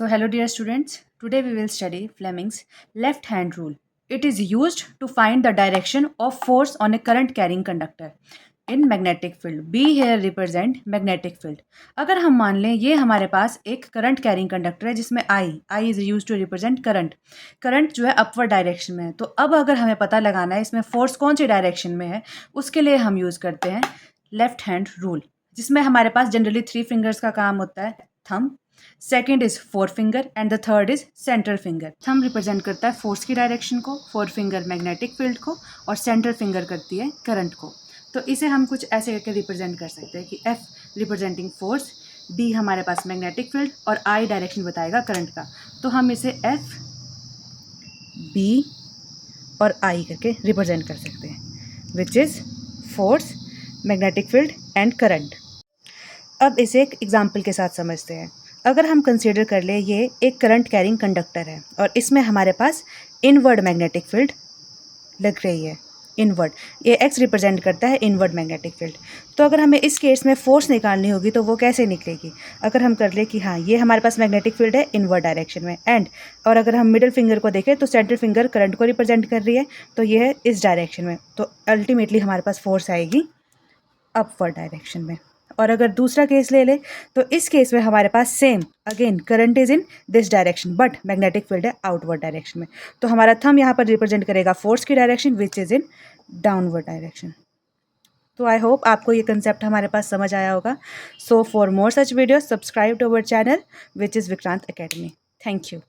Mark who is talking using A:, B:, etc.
A: So, hello, dear students. Today we will study Fleming's left hand rule. It is used to find the direction of force on a current carrying conductor in magnetic field. B here represent magnetic field. अगर हम मान लें ये हमारे पास एक current carrying conductor है जिसमें I is use to represent current जो है अपवर्ड डायरेक्शन में है। तो अब अगर हमें पता लगाना है इसमें फोर्स कौन सी डायरेक्शन में है, उसके लिए हम यूज करते हैं लेफ्ट हैंड रूल, जिसमें हमारे पास जनरली 3 फिंगर्स का काम होता है। Thumb, second is 4 finger and the third is central finger. Thumb represent करता है फोर्स की डायरेक्शन को, 4 फिंगर मैग्नेटिक फील्ड को और सेंट्रल फिंगर करती है करंट को। तो इसे हम कुछ ऐसे करके रिप्रेजेंट कर सकते हैं कि F रिप्रेजेंटिंग फोर्स, D हमारे पास मैग्नेटिक फील्ड और I डायरेक्शन बताएगा करंट का। तो हम इसे F, B और I करके रिप्रेजेंट कर सकते हैं, which is force, magnetic field and current. अब इसे एक एग्जाम्पल के साथ समझते हैं। अगर हम कंसीडर कर ले ये एक करंट कैरिंग कंडक्टर है और इसमें हमारे पास इनवर्ड मैग्नेटिक फील्ड लग रही है। इनवर्ड, ये एक्स रिप्रेजेंट करता है इनवर्ड मैग्नेटिक फील्ड। तो अगर हमें इस केस में फोर्स निकालनी होगी तो वो कैसे निकलेगी? अगर हम कर ले कि हाँ ये हमारे पास मैग्नेटिक फील्ड है इनवर्ड डायरेक्शन में एंड, और अगर हम मिडिल फिंगर को देखें तो सेंट्रल फिंगर करंट को रिप्रेजेंट कर रही है, तो ये है इस डायरेक्शन में। तो अल्टीमेटली हमारे पास फोर्स आएगी अपवर्ड डायरेक्शन में। और अगर दूसरा केस ले ले तो इस केस में हमारे पास same again current is in this direction but magnetic field है आउटवर्ड डायरेक्शन में। तो हमारा थंब यहाँ पर रिप्रेजेंट करेगा फोर्स की direction which is in downward direction. तो आई होप आपको ये कंसेप्ट हमारे पास समझ आया होगा। So for more such videos subscribe to our channel which is Vikrant academy. Thank you.